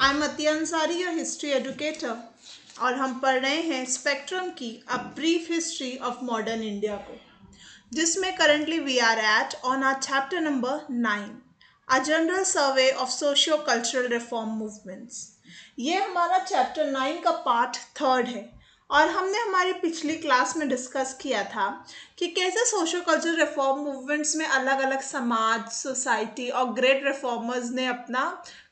I am Atiya Ansari, your history educator, और हम पढ़ रहे हैं स्पेक्ट्रम की a brief history of modern India को, जिसमें currently we are at on our chapter number 9, a general survey of socio cultural reform movements. ये हमारा चैप्टर 9 का पार्ट 3 है और हमने हमारी पिछली क्लास में डिस्कस किया था कि कैसे सोशो कल्चरल रिफॉर्म मूवमेंट्स में अलग अलग समाज, सोसाइटी और ग्रेट रिफॉर्मर्स ने अपना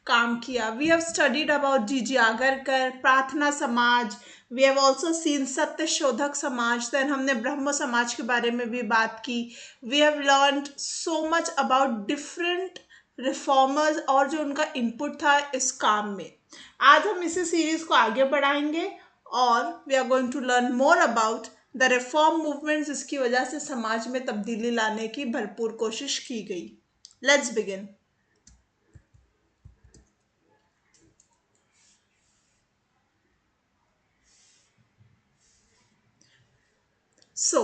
काम किया। वी हैव स्टडीड अबाउट जी आगरकर, प्रार्थना समाज, वी हैव ऑल्सो सीन सत्य शोधक समाज, देन हमने ब्रह्म समाज के बारे में भी बात की। We have learn so much about different reformers और जो उनका इनपुट था इस काम में। आज हम इसी सीरीज को आगे बढ़ाएंगे और we are going to learn more about the reform movements, जिसकी वजह से समाज में तब्दीली लाने की भरपूर कोशिश की गई। Let's begin. So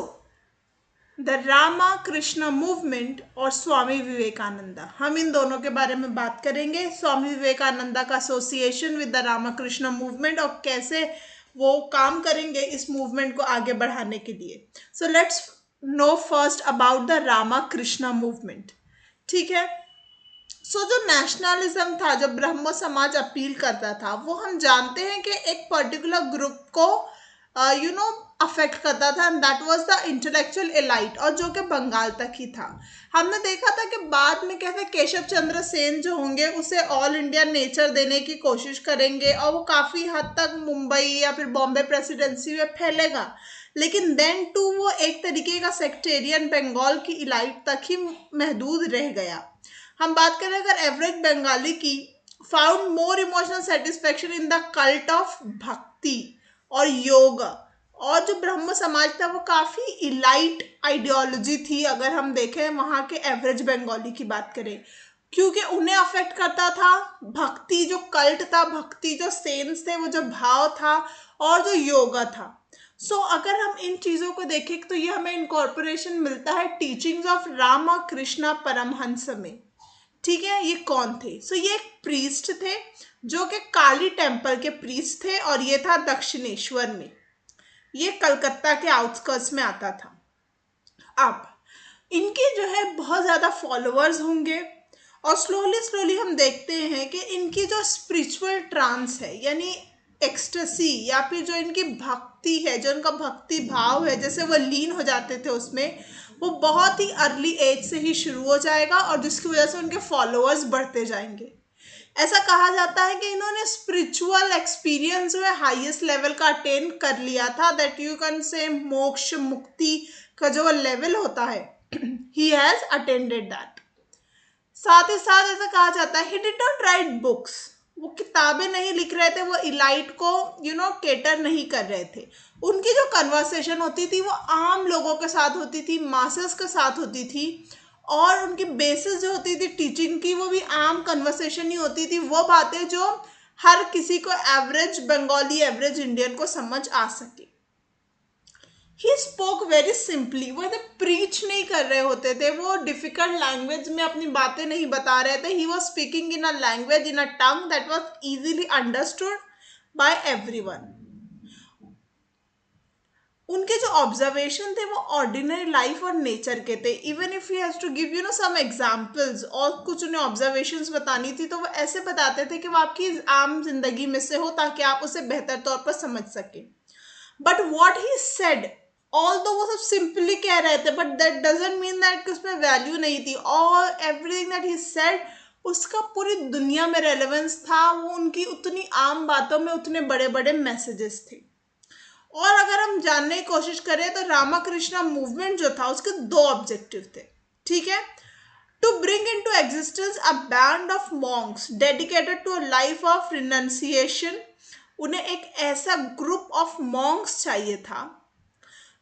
the Rama Krishna movement और स्वामी विवेकानंदा, हम इन दोनों के बारे में बात करेंगे। स्वामी विवेकानंदा का association with the Ramakrishna movement और कैसे वो काम करेंगे इस मूवमेंट को आगे बढ़ाने के लिए। So let's no first about the Ramakrishna movement. ठीक है, जो नेशनलिज्म था, जो ब्रह्म समाज अपील करता था, वो हम जानते हैं कि एक पर्टिकुलर ग्रुप को अफेक्ट करता था, and that was the intellectual elite, और जो कि बंगाल तक ही था। हमने देखा था कि बाद में कैसे केशव चंद्र सेन जो होंगे उसे ऑल इंडिया नेचर देने की कोशिश करेंगे और वो काफ़ी हद तक मुंबई या फिर बॉम्बे प्रेसिडेंसी में फैलेगा, लेकिन देन टू वो एक तरीके का सेक्टेरियन बंगाल की इलाइट तक ही महदूद रह गया। हम बात करें अगर एवरेज बंगाली की, found more emotional satisfaction in the cult of भक्ति और योग, और जो ब्रह्म समाज था वो काफ़ी इलाइट आइडियोलॉजी थी अगर हम देखें वहाँ के एवरेज बंगाली की बात करें, क्योंकि उन्हें अफेक्ट करता था भक्ति, जो कल्ट था, भक्ति जो सेंस थे, वो जो भाव था, और जो योगा था। अगर हम इन चीज़ों को देखें तो ये हमें इनकॉर्पोरेशन मिलता है टीचिंग्स ऑफ रामा कृष्णा परमहंस में। ठीक है, ये कौन थे? ये एक प्रीस्ट थे जो कि काली टेम्पल के प्रीस्ट थे, और ये था दक्षिणेश्वर में, ये कलकत्ता के आउटस्कर्ट्स में आता था। अब इनके जो है बहुत ज़्यादा फॉलोअर्स होंगे, और स्लोली स्लोली हम देखते हैं कि इनकी जो स्पिरिचुअल ट्रांस है, यानी एक्सटेसी, या फिर जो इनकी भक्ति है, जो इनका भक्ति भाव है, जैसे वो लीन हो जाते थे उसमें, वो बहुत ही अर्ली एज से ही शुरू हो जाएगा, और जिसकी वजह से उनके फॉलोअर्स बढ़ते जाएंगे। ऐसा कहा जाता है कि इन्होंने स्पिरिचुअल एक्सपीरियंस जो है हाईएस्ट लेवल का अटेन कर लिया था, दैट यू कैन से मोक्ष मुक्ति का जो लेवल होता है, ही हैज अटेंडेड दैट। साथ ही साथ ऐसा कहा जाता है, he did not right books, वो किताबें नहीं लिख रहे थे, वो इलाइट को केटर नहीं कर रहे थे। उनकी जो कन्वर्सेशन होती थी वो आम लोगों के साथ होती थी, मासेस के साथ होती थी, और उनकी बेसिस जो होती थी टीचिंग की वो भी आम कन्वर्सेशन ही होती थी, वो बातें जो हर किसी को, एवरेज बंगाली, एवरेज इंडियन को समझ आ सके। ही स्पोक वेरी सिंपली, वो ऐसे प्रीच नहीं कर रहे होते थे, वो डिफिकल्ट लैंग्वेज में अपनी बातें नहीं बता रहे थे। He was speaking in a language, in a tongue that was easily understood by everyone. उनके जो ऑब्जर्वेशन थे वो ऑर्डिनरी लाइफ और नेचर के थे। Even if he has to give some examples, और कुछ उन्हें ऑब्जर्वेशंस बतानी थी तो वो ऐसे बताते थे कि वो आपकी आम जिंदगी में से हो, ताकि आप उसे बेहतर तौर पर समझ सकें। But what he said, all दो वो सब सिंपली कह रहे थे, but that doesn't mean that उसमें वैल्यू नहीं थी। और एवरीथिंग दैट ही सेड, उसका पूरी दुनिया में रेलेवेंस था, वो उनकी उतनी आम बातों में उतने बड़े बड़े मैसेजेस थे। और अगर हम जानने की कोशिश करें तो रामाकृष्ण मूवमेंट जो था उसके दो ऑब्जेक्टिव थे। ठीक है, to bring into existence a band of monks dedicated to a life of renunciation. उन्हें एक ऐसा ग्रुप ऑफ मॉन्क्स चाहिए था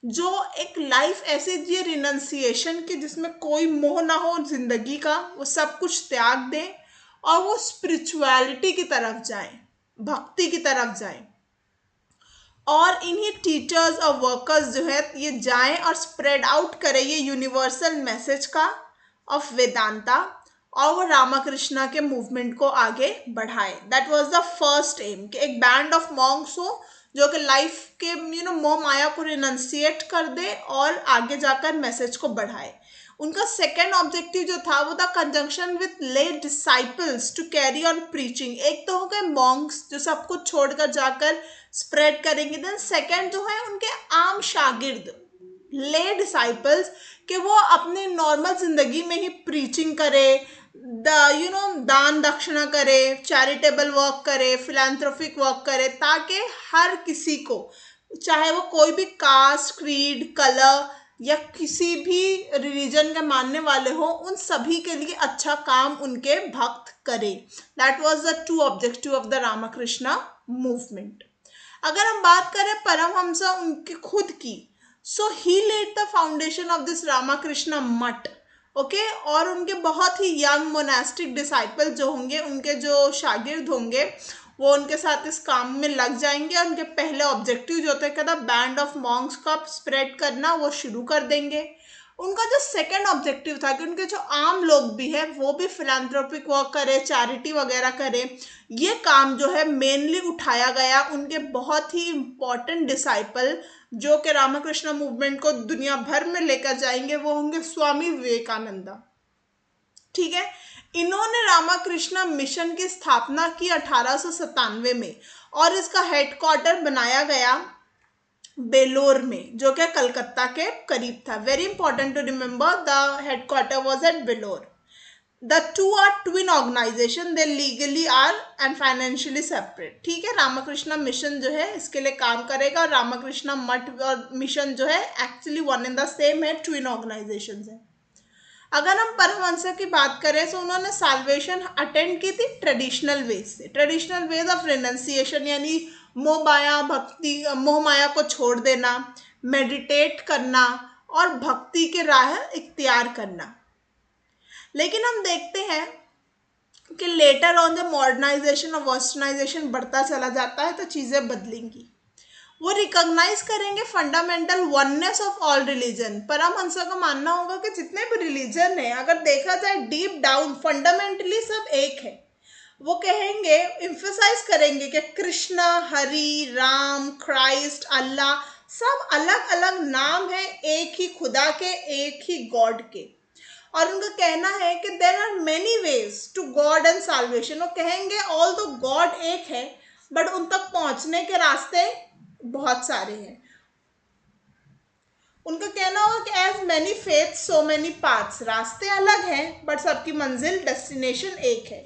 जो एक लाइफ ऐसे जिए रिनंसिएशन की, जिसमें कोई मोह ना हो जिंदगी का, वो सब कुछ त्याग दें और वो स्पिरिचुअलिटी की तरफ जाएं, भक्ति की तरफ जाएं। और इन्हीं टीचर्स और वर्कर्स जो है ये जाएं और स्प्रेड आउट करें ये यूनिवर्सल मैसेज का ऑफ वेदांता, और वो रामाकृष्णा के मूवमेंट को आगे बढ़ाए। That was the first aim कि एक बैंड ऑफ मॉन्क्स हो जो कि लाइफ के मोह माया को रिनंसिएट कर दे और आगे जाकर मैसेज को बढ़ाए। उनका सेकेंड ऑब्जेक्टिव जो था वो था conjunction with lay disciples to carry on preaching. एक तो हो गए मॉन्क्स जो सब कुछ छोड़कर जाकर स्प्रेड करेंगे, देन सेकेंड जो है उनके आम शागिर्द ले डिसाइपल्स कि वो अपने नॉर्मल जिंदगी में ही प्रीचिंग करे, दान दक्षिणा करे, चैरिटेबल वर्क करे, फिलैंथ्रोपिक वर्क करे, ताकि हर किसी को, चाहे वो कोई भी कास्ट, क्रीड, कलर या किसी भी रिलीजन के मानने वाले हो, उन सभी के लिए अच्छा काम उनके भक्त करे। That was the two objective of the Ramakrishna movement. अगर हम बात करें परमहंसा उनके खुद की, so he led the foundation of this Ramakrishna Math. Okay, और उनके बहुत ही यंग मोनास्टिक डिसाइपल जो होंगे, उनके जो शागिर्द होंगे, वो उनके साथ इस काम में लग जाएंगे और उनके पहले ऑब्जेक्टिव जो होता है कहता बैंड ऑफ मॉन्क्स का स्प्रेड करना, वो शुरू कर देंगे। उनका जो सेकंड ऑब्जेक्टिव था कि उनके जो आम लोग भी है वो भी फिलैंथ्रोपिक वर्क करे, चैरिटी वगैरह करे। ये काम जो है मेनली उठाया गया उनके बहुत ही इम्पोर्टेंट डिसाइपल जो कि रामकृष्ण मूवमेंट को दुनिया भर में लेकर जाएंगे, वो होंगे स्वामी विवेकानंदा। ठीक है, इन्होंने रामकृष्ण मिशन की स्थापना की 1897 में और इसका हेडक्वार्टर बनाया गया बेलोर में, जो कि कलकत्ता के करीब था। Very important to remember, the headquarter was at Belur. The two are twin organisation, they legally are and financially separate. ठीक है, रामकृष्ण मिशन जो है इसके लिए काम करेगा और रामकृष्ण मठ और मिशन जो है actually one in the same है, ट्विन ऑर्गेनाइजेशन है। अगर हम परमहंस की बात करें तो उन्होंने साल्वेशन अटेंड की थी ट्रेडिशनल वेज से, ट्रेडिशनल वेज ऑफ रिनंसिएशन, यानी मोह माया भक्ति, मोह माया को छोड़ देना, मेडिटेट करना और भक्ति के राह इख्तियार करना। लेकिन हम देखते हैं कि लेटर ऑन द मॉडर्नाइजेशन और वेस्टर्नाइजेशन बढ़ता चला जाता है तो चीज़ें बदलेंगी। वो रिकॉग्नाइज करेंगे fundamental oneness of all religion. Paramhansa का मानना होगा कि जितने भी रिलीजन है, अगर देखा जाए डीप डाउन फंडामेंटली सब एक है। वो कहेंगे, इम्फेसाइज करेंगे कि कृष्ण, हरि, राम, क्राइस्ट, अल्लाह सब अलग अलग नाम है एक ही खुदा के, एक ही गॉड के। और उनका कहना है कि there are many ways to God and salvation. वो कहेंगे ऑल दो गॉड एक है बट उन तक पहुंचने के रास्ते बहुत सारे हैं। उनका कहना होगा कि as many faith so many paths, रास्ते अलग हैं बट सबकी मंजिल, डेस्टिनेशन एक है।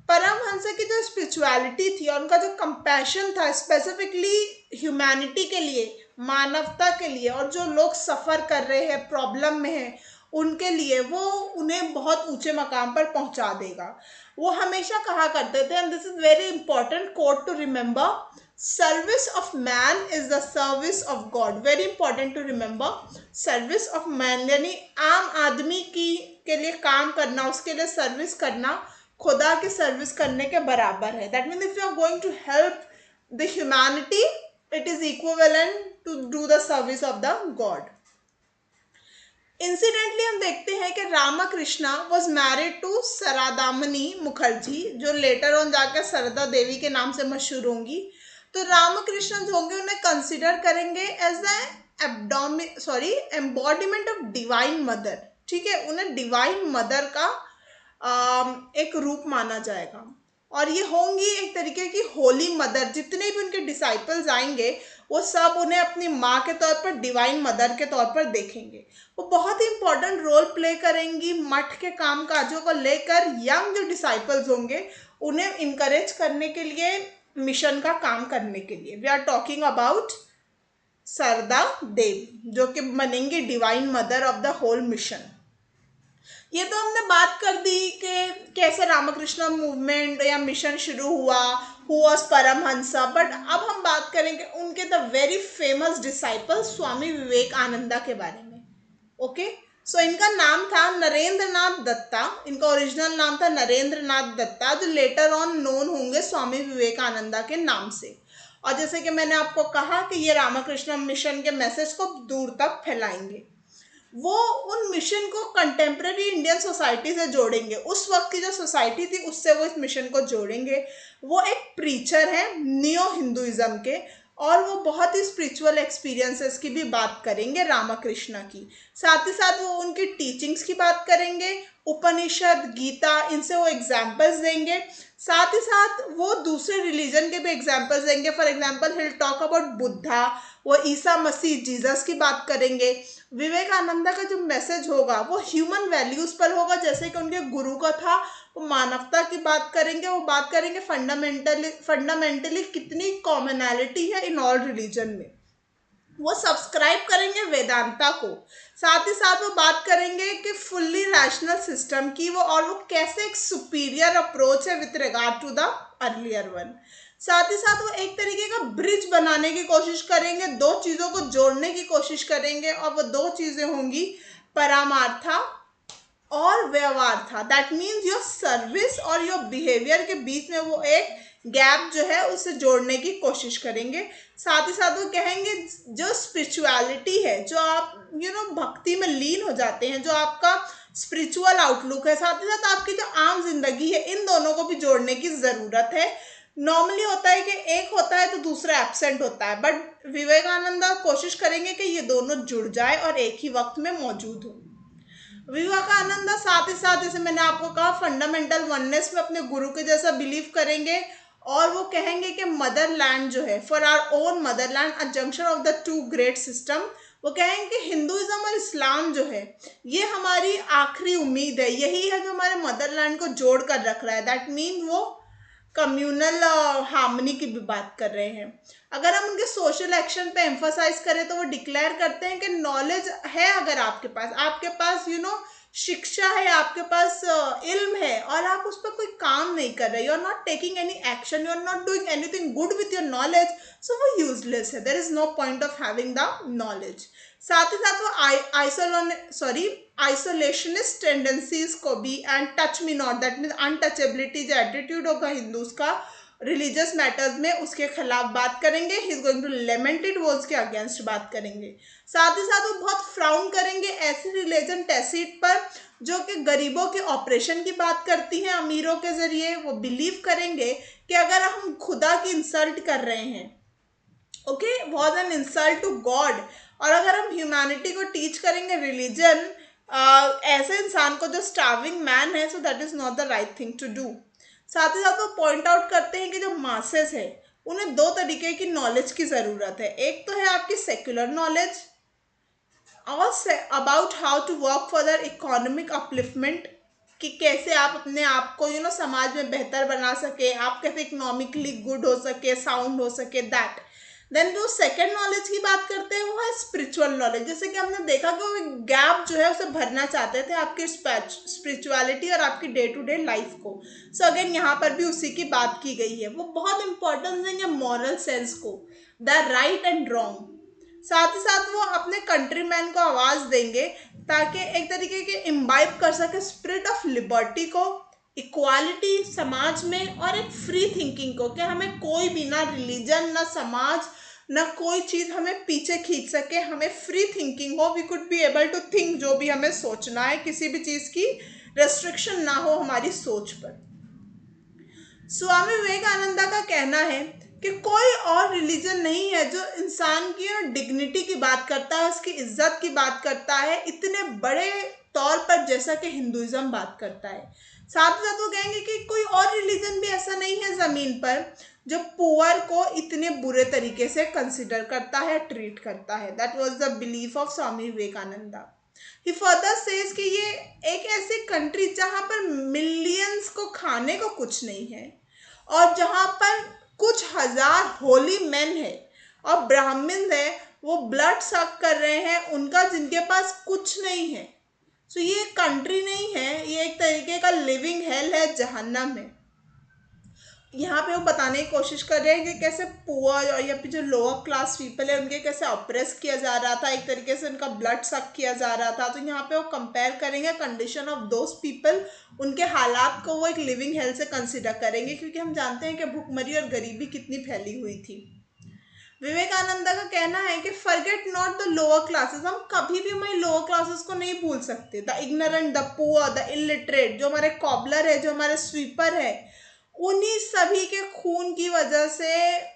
परमहंस की जो स्पिरिचुअलिटी थी और उनका जो कंपैशन था स्पेसिफिकली ह्यूमैनिटी के लिए, मानवता के लिए, और जो लोग सफ़र कर रहे हैं, प्रॉब्लम में हैं, उनके लिए वो उन्हें बहुत ऊंचे मकाम पर पहुंचा देगा। वो हमेशा कहा करते थे, and this is very important quote to remember, service of man is the service of God. Very important to remember, service of man यानी आम आदमी की के लिए काम करना, उसके लिए सर्विस करना खुदा की सर्विस करने के बराबर है। That means if you are going to help the humanity, it is equivalent to do the service of the god. Incidentally हम देखते हैं कि Ramakrishna was married to Saradamani Mukherjee, जो लेटर ऑन जाकर सरदा देवी के नाम से मशहूर होंगी। तो रामकृष्ण जो होंगे उन्हें कंसिडर करेंगे as the embodiment of divine mother. ठीक है, उन्हें डिवाइन मदर का एक रूप माना जाएगा और ये होंगी एक तरीके की होली मदर। जितने भी उनके डिसाइपल्स आएंगे वो सब उन्हें अपनी माँ के तौर पर, डिवाइन मदर के तौर पर देखेंगे। वो बहुत ही इंपॉर्टेंट रोल प्ले करेंगी मठ के काम काजों को लेकर। यंग जो डिसाइपल्स होंगे उन्हें इनकरेज करने के लिए, मिशन का काम करने के लिए। We are talking about Sarada Devi जो कि बनेंगे divine mother of the whole mission. ये तो हमने बात कर दी कि कैसे रामकृष्ण मूवमेंट या मिशन शुरू हुआ, हु वाज परमहंसा। बट अब हम बात करेंगे उनके द वेरी फेमस डिसाइपल स्वामी विवेकानंदा के बारे में। ओके, सो इनका नाम था नरेंद्र नाथ दत्ता। इनका ओरिजिनल नाम था नरेंद्र नाथ दत्ता, जो लेटर ऑन नोन होंगे स्वामी विवेकानंदा के नाम से। और जैसे कि मैंने आपको कहा कि ये रामकृष्ण मिशन के मैसेज को दूर तक फैलाएंगे। वो उन मिशन को कंटेम्प्रेरी इंडियन सोसाइटी से जोड़ेंगे, उस वक्त की जो सोसाइटी थी उससे वो इस मिशन को जोड़ेंगे। वो एक प्रीचर हैं नियो हिंदुइज्म के, और वो बहुत ही स्पिरिचुअल एक्सपीरियंसेस की भी बात करेंगे रामाकृष्ण की। साथ ही साथ वो उनकी टीचिंग्स की बात करेंगे, उपनिषद, गीता, इनसे वो एग्जाम्पल्स देंगे। साथ ही साथ वो दूसरे रिलीजन के भी एग्जाम्पल्स देंगे। For example hill talk about Buddha, वो ईसा मसीह जीसस की बात करेंगे। विवेकानंद का जो मैसेज होगा वो ह्यूमन वैल्यूज पर होगा, जैसे कि उनके गुरु का था। वो मानवता की बात करेंगे, वो बात करेंगे फंडामेंटली कितनी कॉमनैलिटी है इन ऑल रिलीजन में। वो सब्सक्राइब करेंगे वेदांता को। साथ ही साथ वो बात करेंगे कि फुल्ली रैशनल सिस्टम की, वो और वो कैसे एक सुपीरियर अप्रोच है with regard to the earlier one. साथ ही साथ वो एक तरीके का ब्रिज बनाने की कोशिश करेंगे, दो चीजों को जोड़ने की कोशिश करेंगे, और वो दो चीजें होंगी परमार्था और व्यवहार था। दैट मीन्स योर सर्विस और योर बिहेवियर के बीच में वो एक गैप जो है उसे जोड़ने की कोशिश करेंगे। साथ ही साथ वो कहेंगे जो स्पिरिचुअलिटी है, जो आप भक्ति में लीन हो जाते हैं, जो आपका स्पिरिचुअल आउटलुक है, साथ ही साथ आपकी जो आम जिंदगी है, इन दोनों को भी जोड़ने की जरूरत है। नॉर्मली होता है कि एक होता है तो दूसरा एब्सेंट होता है, बट विवेकानंद कोशिश करेंगे कि ये दोनों जुड़ जाए और एक ही वक्त में मौजूद हो। विवेकानंद साथ ही साथ, जैसे मैंने आपको कहा, फंडामेंटल वननेस में अपने गुरु के जैसा बिलीव करेंगे, और वो कहेंगे कि मदरलैंड जो है, for our own motherland, a junction of the two great system. वो कहेंगे कि हिंदुइज्म और इस्लाम जो है ये हमारी आखिरी उम्मीद है, यही है जो हमारे मदरलैंड को जोड़ कर रख रहा है। दैट मीन वो कम्युनल हार्मनी की भी बात कर रहे हैं। अगर हम उनके सोशल एक्शन पे एम्फोसाइज करें तो वो डिक्लेयर करते हैं कि नॉलेज है, अगर आपके पास शिक्षा है, आपके पास इल्म है, और आप उस पर कोई काम नहीं कर रहे, you are not taking any action, you are not doing anything good with your knowledge, so वो यूजलेस है। There is no point of having the knowledge. साथ ही साथ वो आइसोलेशनिस्ट टेंडेंसीज को भी, and touch me not, that mean untouchability जो attitude होगा हिंदूज का रिलीजियस मैटर्स में, उसके खिलाफ बात करेंगे। He is going to lamented, वो उसके अगेंस्ट बात करेंगे। साथ ही साथ वो बहुत फ्राउन करेंगे ऐसी रिलीजन टैसिट पर जो कि गरीबों के ऑपरेशन की बात करती हैं अमीरों के जरिए। वो बिलीव करेंगे कि अगर हम खुदा की इंसल्ट कर रहे हैं, okay, was an insult to God, और अगर हम ह्यूमैनिटी को टीच करेंगे रिलीजन ऐसे इंसान को जो स्टार्विंग मैन है, so that is not the right thing to do. साथ ही साथ वो पॉइंट आउट करते हैं कि जो मासेस है उन्हें दो तरीके की नॉलेज की ज़रूरत है। एक तो है आपकी सेक्युलर नॉलेज, और about how to work for their economic upliftment, कि कैसे आप अपने आप को समाज में बेहतर बना सके, आप कैसे इकोनॉमिकली गुड हो सके, साउंड हो सके, दैट। देन जो सेकेंड नॉलेज की बात करते हैं वो है स्पिरिचुअल नॉलेज। जैसे कि हमने देखा कि वो गैप जो है उसे भरना चाहते थे आपकी स्पिरिचुअलिटी और आपकी डे टू डे लाइफ को। सो अगेन यहाँ पर भी उसी की बात की गई है। वो बहुत इंपॉर्टेंस देंगे मॉरल सेंस को, द राइट एंड रॉन्ग। साथ ही साथ वो अपने कंट्रीमैन को आवाज देंगे ताकि एक तरीके के इम्बाइब कर सके स्पिरिट ऑफ लिबर्टी को, इक्वालिटी समाज में, और एक फ्री थिंकिंग को, कि हमें कोई भी, ना रिलीजन, ना समाज, ना कोई चीज हमें पीछे खींच सके, हमें फ्री थिंकिंग हो, we could be able to think जो भी हमें सोचना है, किसी भी चीज की रेस्ट्रिक्शन ना हो हमारी सोच पर। स्वामी विवेकानंद का कहना है कि कोई और रिलीजन नहीं है जो इंसान की डिग्निटी की बात करता है, उसकी इज्जत की बात करता है इतने बड़े तौर पर जैसा कि हिंदुइज्म बात करता है। साथ ही साथ वो कहेंगे कि कोई और रिलीजन भी ऐसा नहीं है जमीन पर जो पुअर को इतने बुरे तरीके से कंसिडर करता है, ट्रीट करता है। That was the belief of Swami Vivekananda. He further says कि ये एक ऐसी कंट्री जहां पर मिलियंस को खाने को कुछ नहीं है, और जहां पर कुछ हजार होली मैन है और ब्राह्मण है, वो ब्लड सक कर रहे हैं उनका, जिनके पास कुछ नहीं है। सो ये कंट्री नहीं है, ये एक तरीके का लिविंग हेल है, जहन्नम है। यहाँ पे वो बताने की कोशिश कर रहे हैं कि कैसे पुअर और या फिर जो लोअर क्लास पीपल है उनके कैसे ऑप्रेस किया जा रहा था, एक तरीके से उनका ब्लड सक किया जा रहा था। तो यहाँ पे वो कंपेयर करेंगे कंडीशन ऑफ दोज पीपल, उनके हालात को वो एक लिविंग हेल्थ से कंसिडर करेंगे, क्योंकि हम जानते हैं कि भूखमरी और गरीबी कितनी फैली हुई थी। विवेकानंद का कहना है कि forget not the lower classes, हम कभी भी हमारी लोअर क्लासेस को नहीं भूल सकते। The ignorant, the poor, the illiterate, जो हमारे कॉबलर है, जो हमारे स्वीपर है, उन्हीं सभी के खून की वजह से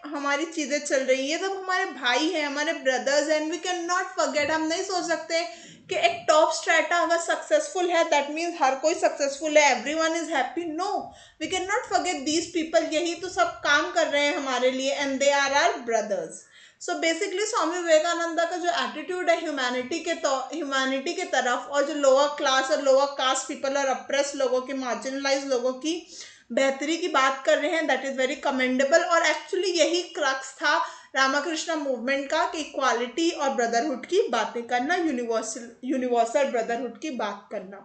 हमारी चीजें चल रही है। तब हमारे भाई हैं, हमारे ब्रदर्स हैं, वी कैन नॉट फॉरगेट। हम नहीं सोच सकते कि एक टॉप स्ट्रेटा अगर सक्सेसफुल है दैट मीन्स हर कोई सक्सेसफुल है, everyone is happy. No, we can not forget these people. यही तो सब काम कर रहे हैं हमारे लिए, and they are our brothers. So basically Swami Vivekananda का जो एटीट्यूड है ह्यूमैनिटी के तरफ, और जो लोअर क्लास और लोअर कास्ट पीपल और अप्रेस लोगों की, मार्जिनलाइज लोगों की बेहतरी की बात कर रहे हैं, दैट इज वेरी कमेंडेबल। और एक्चुअली यही क्रक्स था रामकृष्ण मूवमेंट का, कि इक्वालिटी और ब्रदरहुड की बातें करना, यूनिवर्सल ब्रदरहुड की बात करना।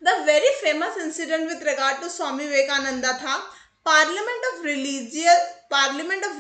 The very famous incident with regard to Swami Vivekananda था पार्लियामेंट ऑफ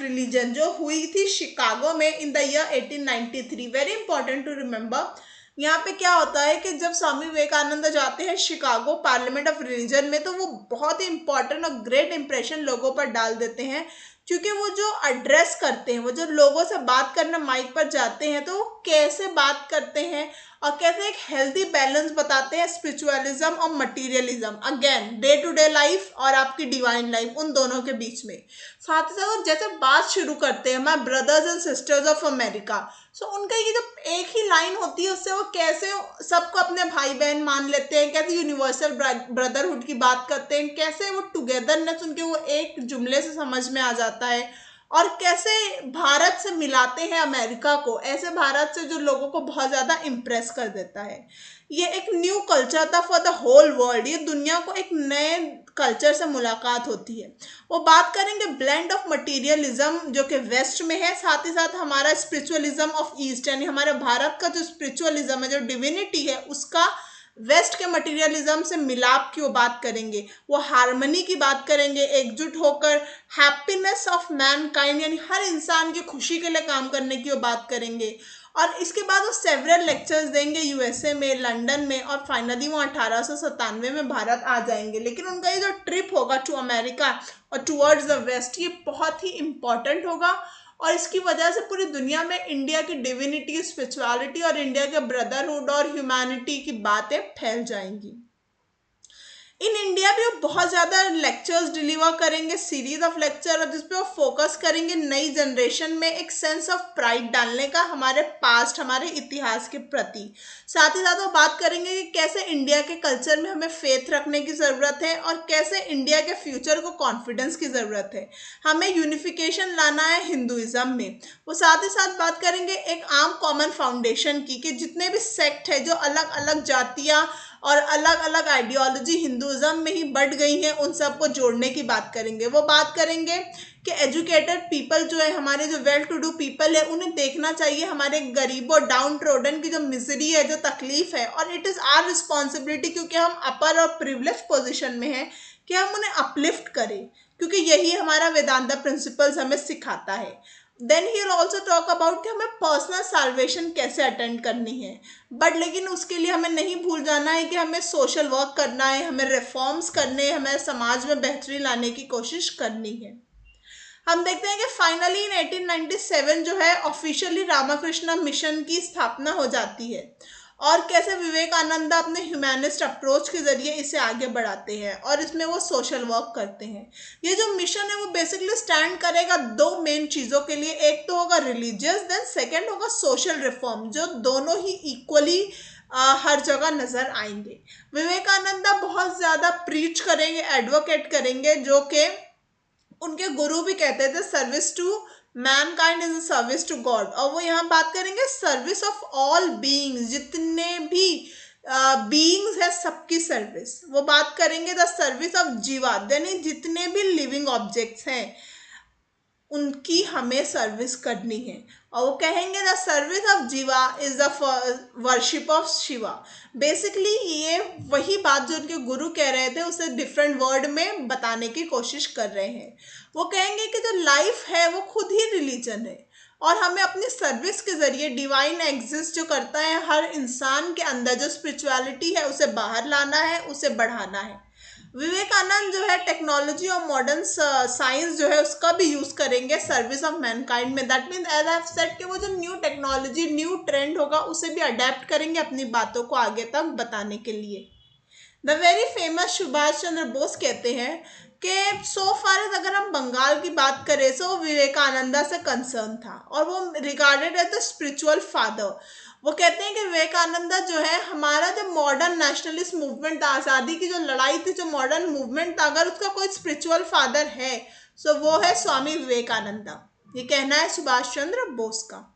रिलीजन, जो हुई थी शिकागो में in the year 1893। Very important to remember. यहाँ पे क्या होता है कि जब स्वामी विवेकानंद जाते हैं शिकागो पार्लियामेंट ऑफ रिलीजन में, तो वो बहुत ही इंपॉर्टेंट और ग्रेट इंप्रेशन लोगों पर डाल देते हैं, क्योंकि वो जो एड्रेस करते हैं, वो जो लोगों से बात करना माइक पर जाते हैं, तो वो कैसे बात करते हैं और कैसे एक हेल्दी बैलेंस बताते हैं स्पिरिचुअलिज्म और materialism, again day to day life और आपकी डिवाइन लाइफ, उन दोनों के बीच में। साथ ही साथ जैसे बात शुरू करते हैं my brothers and sisters of America, so उनका ये जो एक ही लाइन होती है, उससे वो कैसे सबको अपने भाई बहन मान लेते हैं, कैसे यूनिवर्सल ब्रदरहुड की बात करते हैं, कैसे वो टुगेदरनेस उनके वो एक जुमले से समझ में आ जाता है, और कैसे भारत से मिलाते हैं अमेरिका को, ऐसे भारत से जो लोगों को बहुत ज़्यादा इम्प्रेस कर देता है। ये एक न्यू कल्चर था फॉर द होल वर्ल्ड, ये दुनिया को एक नए कल्चर से मुलाकात होती है। वो बात करेंगे ब्लेंड ऑफ मटीरियलिज्म जो कि वेस्ट में है, साथ ही साथ हमारा स्पिरिचुअलिज्म ऑफ ईस्ट, यानी हमारे भारत का जो स्पिरिचुअलिज्म है, जो डिविनिटी है, उसका वेस्ट के मटेरियलिज्म से मिलाप की वो बात करेंगे। वो हार्मनी की बात करेंगे, एकजुट होकर हैप्पीनेस ऑफ मैनकाइंड, यानी हर इंसान की खुशी के लिए काम करने की वो बात करेंगे। और इसके बाद वो सेवरल लेक्चर्स देंगे यूएसए में, लंदन में, और फाइनली वो 1897 में भारत आ जाएंगे। लेकिन उनका ये जो ट्रिप होगा टू अमेरिका और टूवर्ड्स द वेस्ट, ये बहुत ही इंपॉर्टेंट होगा, और इसकी वजह से पूरी दुनिया में इंडिया की डिविनिटी, स्पिरिचुअलिटी और इंडिया के ब्रदरहुड और ह्यूमैनिटी की बातें फैल जाएंगी। इन इंडिया भी वो बहुत ज़्यादा लेक्चर्स डिलीवर करेंगे, सीरीज ऑफ लेक्चर, और जिसपे वो फोकस करेंगे नई जनरेशन में एक सेंस ऑफ प्राइड डालने का हमारे पास्ट, हमारे इतिहास के प्रति। साथ ही साथ वो बात करेंगे कि कैसे इंडिया के कल्चर में हमें फेथ रखने की ज़रूरत है, और कैसे इंडिया के फ्यूचर को कॉन्फिडेंस की ज़रूरत है, हमें यूनिफिकेशन लाना है हिंदुइज्म में। वो साथ ही साथ बात करेंगे एक आम कॉमन फाउंडेशन की, कि जितने भी सेक्ट है, जो अलग अलग जातियाँ और अलग अलग आइडियोलॉजी हिंदुइज्म में ही बढ़ गई हैं, उन सबको जोड़ने की बात करेंगे। वो बात करेंगे कि एजुकेटेड पीपल जो है, हमारे जो वेल टू डू पीपल है, उन्हें देखना चाहिए हमारे गरीबों, डाउन ट्रोडन की जो मिजरी है, जो तकलीफ है, और इट इज़ आवर रिस्पॉन्सिबिलिटी, क्योंकि हम अपर और प्रिविलेज पोजिशन में हैं, कि हम उन्हें अपलिफ्ट करें, क्योंकि यही हमारा वेदांता प्रिंसिपल्स हमें सिखाता है। Then he will also talk about कि हमें पर्सनल साल्वेशन कैसे अटेंड करनी है, बट लेकिन उसके लिए हमें नहीं भूल जाना है कि हमें सोशल वर्क करना है, हमें रिफॉर्म्स करने हैं, हमें समाज में बेहतरी लाने की कोशिश करनी है। हम देखते हैं कि फाइनली इन 1897 जो है ऑफिशियली रामकृष्ण मिशन की स्थापना हो जाती है, और कैसे विवेकानंद अपने ह्यूमैनिस्ट अप्रोच के जरिए इसे आगे बढ़ाते हैं, और इसमें वो सोशल वर्क करते हैं। ये जो मिशन है वो बेसिकली स्टैंड करेगा दो मेन चीज़ों के लिए, एक तो होगा रिलीजियस, देन सेकेंड होगा सोशल रिफॉर्म, जो दोनों ही इक्वली हर जगह नजर आएंगे। विवेकानंदा बहुत ज़्यादा प्रीच करेंगे, एडवोकेट करेंगे, जो कि उनके गुरु भी कहते थे service to mankind is a service to God, और वो यहाँ बात करेंगे सर्विस ऑफ ऑल बीइंग्स, जितने भी बीइंग्स है सबकी सर्विस। वो बात करेंगे द सर्विस ऑफ जीवा, यानी जितने भी लिविंग ऑब्जेक्ट्स हैं उनकी हमें सर्विस करनी है, और वो कहेंगे द सर्विस ऑफ जीवा is the worship of Shiva. Basically ये वही बात जो उनके गुरु कह रहे थे, उसे डिफरेंट वर्ड में बताने की कोशिश कर रहे हैं। वो कहेंगे कि जो लाइफ है वो खुद ही रिलीजन है, और हमें अपनी सर्विस के जरिए डिवाइन एग्जिस्ट जो करता है हर इंसान के अंदर, जो स्पिरिचुअलिटी है, उसे बाहर लाना है, उसे बढ़ाना है। विवेकानंद जो है टेक्नोलॉजी और मॉडर्न साइंस जो है उसका भी यूज करेंगे सर्विस ऑफ मैनकाइंड में। That mean as I have said कि वो जो न्यू टेक्नोलॉजी न्यू ट्रेंड होगा उसे भी अडेप्ट करेंगे अपनी बातों को आगे तक बताने के लिए। The very famous Subhash Chandra Bose कहते हैं कि सो फार अगर हम बंगाल की बात करें तो विवेकानंदा से कंसर्न था और वो regarded as the spiritual father. वो कहते हैं कि विवेकानंदा जो है हमारा जो मॉडर्न नेशनलिस्ट मूवमेंट था, आज़ादी की जो लड़ाई थी, जो मॉडर्न मूवमेंट था, अगर उसका कोई स्पिरिचुअल फादर है तो वो है स्वामी विवेकानंदा। ये कहना है सुभाष चंद्र बोस का।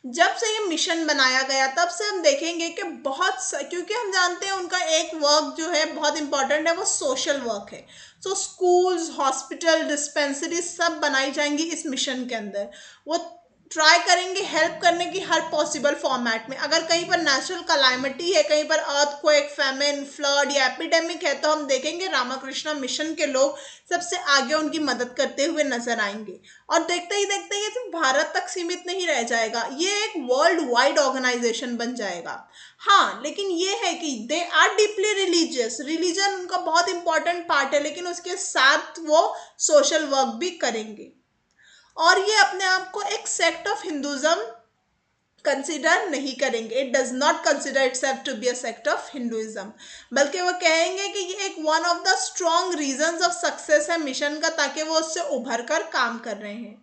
जब से ये मिशन बनाया गया तब से हम देखेंगे कि क्योंकि हम जानते हैं उनका एक वर्क जो है बहुत इंपॉर्टेंट है, वो सोशल वर्क है। सो स्कूल्स, हॉस्पिटल, डिस्पेंसरी सब बनाई जाएंगी इस मिशन के अंदर। वो ट्राई करेंगे हेल्प करने की हर पॉसिबल फॉर्मेट में। अगर कहीं पर नेचुरल कलामिटी है, कहीं पर अर्थक्वेक, फेमिन, फ्लड या एपिडेमिक है, तो हम देखेंगे रामाकृष्ण मिशन के लोग सबसे आगे उनकी मदद करते हुए नजर आएंगे। और देखते ही देखते ये सिर्फ भारत तक सीमित नहीं रह जाएगा, ये एक वर्ल्ड वाइड ऑर्गेनाइजेशन बन जाएगा। हाँ, लेकिन ये है कि they are deeply religious, religion उनका बहुत इंपॉर्टेंट पार्ट है, लेकिन उसके साथ वो सोशल वर्क भी करेंगे। और ये अपने आप को एक सेक्ट ऑफ हिंदुज्म कंसिडर नहीं करेंगे। It does not consider itself to be a sect of Hinduism, बल्कि वो कहेंगे कि ये एक one of the strong reasons of success है मिशन का, ताकि वो उससे उभर कर काम कर रहे हैं।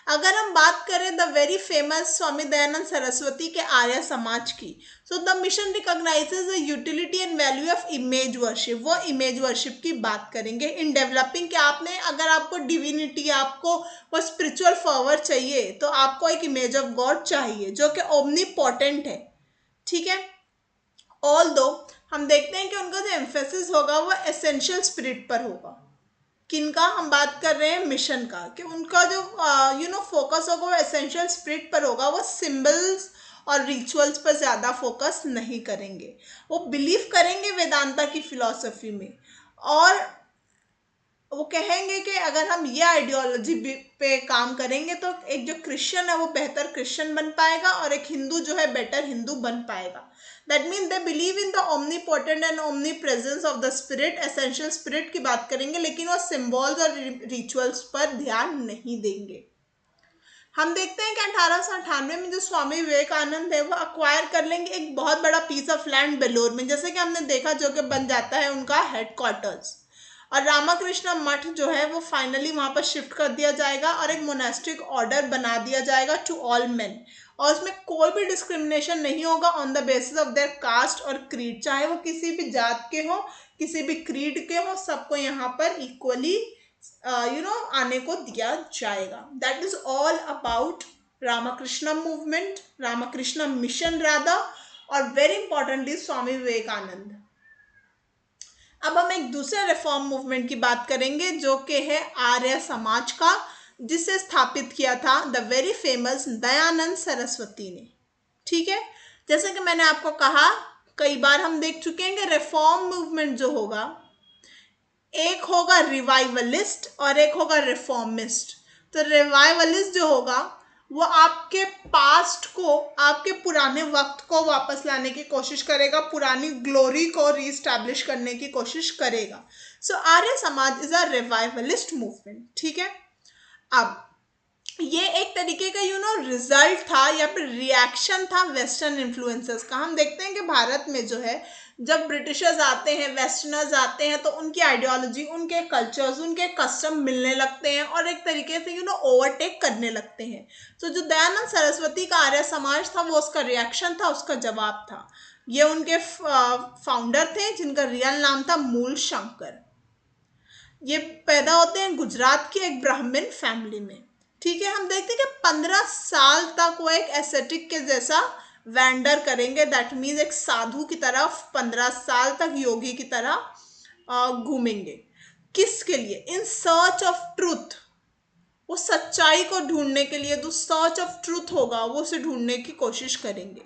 अगर हम बात करें the very famous Swami Dayanand Saraswati के आर्य समाज की, so the mission recognises the utility and value of image worship. वो इमेज वर्शिप की बात करेंगे इन डेवलपिंग कि आपने, अगर आपको डिविनिटी, आपको वो स्पिरिचुअल पावर चाहिए, तो आपको एक इमेज ऑफ गॉड चाहिए जो कि ओमनीपोटेंट है। ठीक है। ऑल्दो हम देखते हैं कि उनका जो एम्फेसिस होगा वो एसेंशियल स्पिरिट पर होगा। किनका हम बात कर रहे हैं? मिशन का। कि उनका जो फोकस होगा वो एसेंशियल स्पिरिट पर होगा। वो सिंबल्स और रिचुअल्स पर ज़्यादा फोकस नहीं करेंगे। वो बिलीव करेंगे वेदांता की फिलॉसफी में, और वो कहेंगे कि अगर हम ये आइडियोलॉजी पे काम करेंगे तो एक जो क्रिश्चियन है वो बेहतर क्रिश्चियन बन पाएगा और एक हिंदू जो है बेटर हिंदू बन पाएगा। That mean they believe in the omnipotent and omni presence of the spirit, essential spirit की बात करेंगे, लेकिन वो सिंबल्स और रिचुअल्स पर ध्यान नहीं देंगे। हम देखते हैं कि 1898 में जो स्वामी विवेकानंद है वो अक्वायर कर लेंगे एक बहुत बड़ा पीस ऑफ लैंड बेलोर में, जैसे कि हमने देखा, जो कि बन जाता है उनका हेडक्वार्टर्स। और रामाकृष्ण मठ जो है वो फाइनली वहां पर शिफ्ट कर दिया जाएगा और एक मोनास्टिक ऑर्डर बना दिया जाएगा टू ऑल मेन, और उसमें कोई भी डिस्क्रिमिनेशन नहीं होगा on the basis of their caste और क्रीड। चाहे वो किसी भी जात के हो, किसी भी क्रीड के हो, सबको यहाँ पर इक्वली आने को दिया जाएगा। That is all about Ramakrishna movement, Ramakrishna mission राधा, और वेरी इंपॉर्टेंटली स्वामी विवेकानंद। अब हम एक दूसरे रिफॉर्म मूवमेंट की बात करेंगे जो कि है आर्य समाज का, जिसे स्थापित किया था the very famous Dayanand Saraswati ने। ठीक है। जैसे कि मैंने आपको कहा, कई बार हम देख चुके हैं कि रिफॉर्म मूवमेंट जो होगा, एक होगा रिवाइवलिस्ट और एक होगा रिफॉर्मिस्ट। तो रिवाइवलिस्ट जो होगा वो आपके पास्ट को, आपके पुराने वक्त को वापस लाने की कोशिश करेगा, पुरानी ग्लोरी को रीस्टैब्लिश करने की कोशिश करेगा। सो Arya Samaj is a revivalist movement. ठीक है। अब ये एक तरीके का रिजल्ट था या फिर रिएक्शन था वेस्टर्न इन्फ्लुएंसेस का। हम देखते हैं कि भारत में जो है, जब ब्रिटिशर्स आते हैं, वेस्टर्नर्स आते हैं, तो उनकी आइडियोलॉजी, उनके कल्चर्स, उनके कस्टम मिलने लगते हैं और एक तरीके से ओवरटेक करने लगते हैं। तो जो दयानंद सरस्वती का आर्य समाज था वो उसका रिएक्शन था, उसका जवाब था। ये उनके फाउंडर थे जिनका रियल नाम था मूल शंकर। ये पैदा होते हैं गुजरात की एक ब्राह्मण फैमिली में। ठीक है। हम देखते हैं कि 15 साल तक वो एक एसेटिक के जैसा वेंडर करेंगे। दैट मीन्स एक साधु की तरफ 15 साल तक योगी की तरह घूमेंगे। किसके लिए? In search of truth. वो सच्चाई को ढूंढने के लिए, जो सर्च ऑफ ट्रूथ होगा वो उसे ढूंढने की कोशिश करेंगे।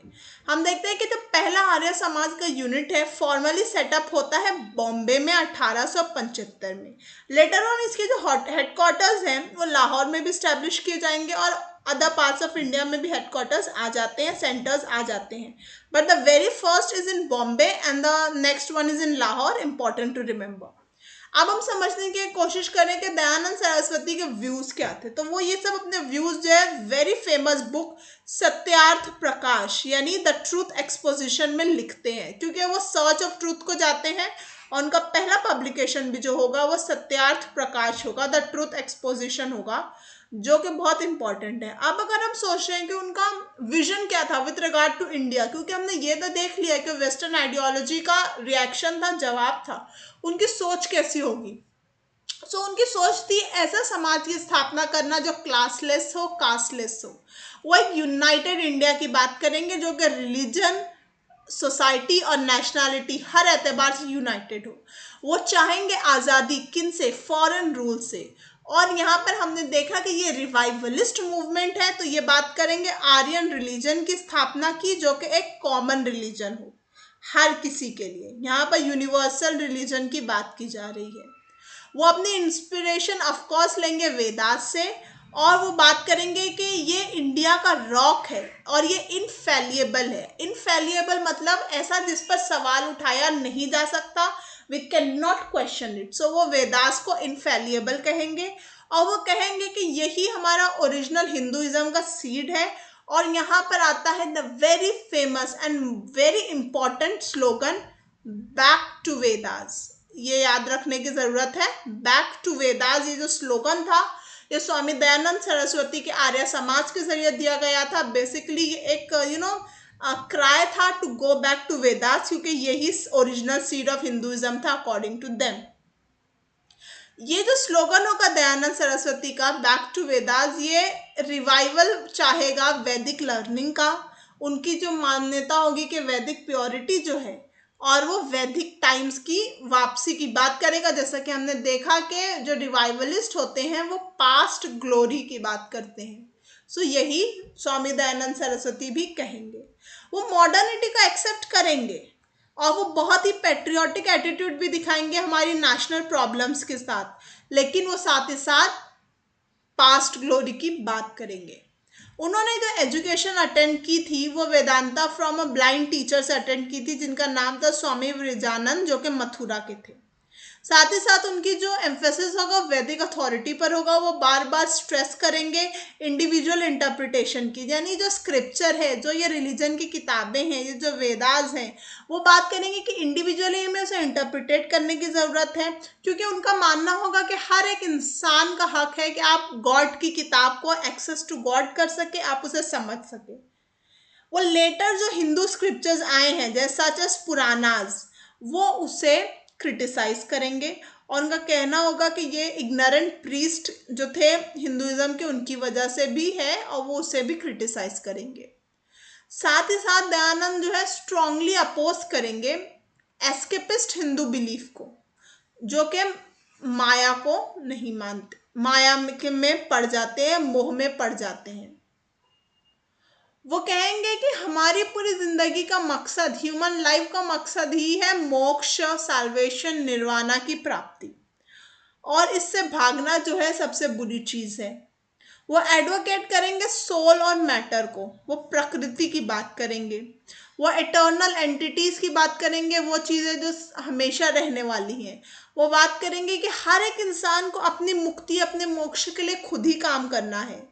हम देखते हैं कि जो पहला आर्य समाज का यूनिट है फॉर्मली सेटअप होता है बॉम्बे में 1875 में। लेटर ऑन इसके जो हेडक्वार्टर्स हैं वो लाहौर में भी स्टैब्लिश किए जाएंगे और अदर पार्ट्स ऑफ इंडिया में भी हेडक्वार्टर्स आ जाते हैं, सेंटर्स आ जाते हैं, but the very first is in Bombay and the next one is in Lahore, important to remember. अब हम समझने की कोशिश करें कि दयानंद सरस्वती के व्यूज क्या थे, तो वो ये सब अपने व्यूज जो है very famous book Satyarth Prakash यानी द ट्रूथ एक्सपोजिशन में लिखते हैं, क्योंकि वो सर्च ऑफ ट्रूथ को जाते हैं और उनका पहला पब्लिकेशन भी जो होगा वो सत्यार्थ प्रकाश होगा, द ट्रूथ एक्सपोजिशन होगा, जो कि बहुत इंपॉर्टेंट है। अब अगर हम सोच रहे हैं कि उनका विजन क्या था विथ रिगार्ड टू इंडिया, क्योंकि हमने ये तो देख लिया कि वेस्टर्न आइडियोलॉजी का रिएक्शन था, जवाब था, उनकी सोच कैसी होगी। सो उनकी सोच थी ऐसा समाज की स्थापना करना जो क्लासलेस हो, कास्टलेस हो। वो एक यूनाइटेड इंडिया की बात करेंगे जो कि रिलीजन, सोसाइटी और नेशनैलिटी हर एतबार से यूनाइटेड हो। वो चाहेंगे आज़ादी, किन से? फॉरेन रूल से। और यहाँ पर हमने देखा कि ये रिवाइवलिस्ट मूवमेंट है, तो ये बात करेंगे आर्यन रिलीजन की स्थापना की जो कि एक कॉमन रिलीजन हो हर किसी के लिए। यहाँ पर यूनिवर्सल रिलीजन की बात की जा रही है। वो अपनी इंस्पिरेशन ऑफ कोर्स लेंगे वेदास से और वो बात करेंगे कि ये इंडिया का रॉक है और ये इनफैलिएबल है। इनफैलिएबल मतलब ऐसा जिस पर सवाल उठाया नहीं जा सकता, we can not question it. So वो वेदास को इनफैलिएबल कहेंगे और वो कहेंगे कि यही हमारा ओरिजिनल हिंदुइज्म का सीड है। और यहाँ पर आता है the very famous and very important slogan, back to Vedas. ये याद रखने की जरूरत है, बैक टू वेदास। ये जो स्लोगन था ये स्वामी दयानंद सरस्वती के आर्य समाज के जरिए दिया गया था। बेसिकली ये एक क्राई था to go back to Vedas, क्योंकि यही ओरिजिनल सीड ऑफ हिंदुइज्म था अकॉर्डिंग टू देम। ये जो स्लोगन होगा दयानंद सरस्वती का, बैक टू वेदास, ये रिवाइवल चाहेगा वैदिक लर्निंग का। उनकी जो मान्यता होगी कि वैदिक प्योरिटी जो है और वो वैदिक टाइम्स की वापसी की बात करेगा। जैसा कि हमने देखा कि जो रिवाइवलिस्ट होते हैं वो पास्ट ग्लोरी की बात करते हैं। सो यही स्वामी दयानंद सरस्वती भी कहेंगे। वो मॉडर्निटी को एक्सेप्ट करेंगे और वो बहुत ही पेट्रियोटिक एटीट्यूड भी दिखाएंगे हमारी नेशनल प्रॉब्लम्स के साथ, लेकिन वो साथ ही साथ पास्ट ग्लोरी की बात करेंगे। उन्होंने जो एजुकेशन अटेंड की थी वो Vedanta from a blind teacher से अटेंड की थी, जिनका नाम था स्वामी विरजानंद, जो कि मथुरा के थे। साथ ही साथ उनकी जो एम्फेसिस होगा वैदिक अथॉरिटी पर होगा। वो बार बार स्ट्रेस करेंगे इंडिविजुअल इंटरप्रिटेशन की, यानी जो स्क्रिप्चर है, जो ये रिलीजन की किताबें हैं, ये जो वेदास हैं, वो बात करेंगे कि इंडिविजुअली हमें उसे इंटरप्रिटेट करने की ज़रूरत है, क्योंकि उनका मानना होगा कि हर एक इंसान का हक है कि आप गॉड की किताब को एक्सेस टू गॉड कर सके, आप उसे समझ सके। वो लेटर जो हिंदू स्क्रिप्चर्स आए हैं जैसे सच एस पुरानास, वो उसे क्रिटिसाइज करेंगे और उनका कहना होगा कि ये इग्नोरेंट प्रीस्ट जो थे हिंदुइज्म के, उनकी वजह से भी है और वो उसे भी क्रिटिसाइज करेंगे। साथ ही साथ दयानंद जो है स्ट्रांगली अपोज करेंगे एस्केपिस्ट हिंदू बिलीफ को, जो कि माया को नहीं मानते, माया में पड़ जाते हैं, मोह में पड़ जाते हैं। वो कहेंगे कि हमारी पूरी जिंदगी का मकसद, ह्यूमन लाइफ का मकसद ही है मोक्ष, साल्वेशन, निर्वाणा की प्राप्ति, और इससे भागना जो है सबसे बुरी चीज है। वो एडवोकेट करेंगे सोल और मैटर को, वो प्रकृति की बात करेंगे, वो इटर्नल एंटिटीज की बात करेंगे, वो चीज़ें जो हमेशा रहने वाली हैं। वो बात करेंगे कि हर एक इंसान को अपनी मुक्ति, अपने मोक्ष के लिए खुद ही काम करना है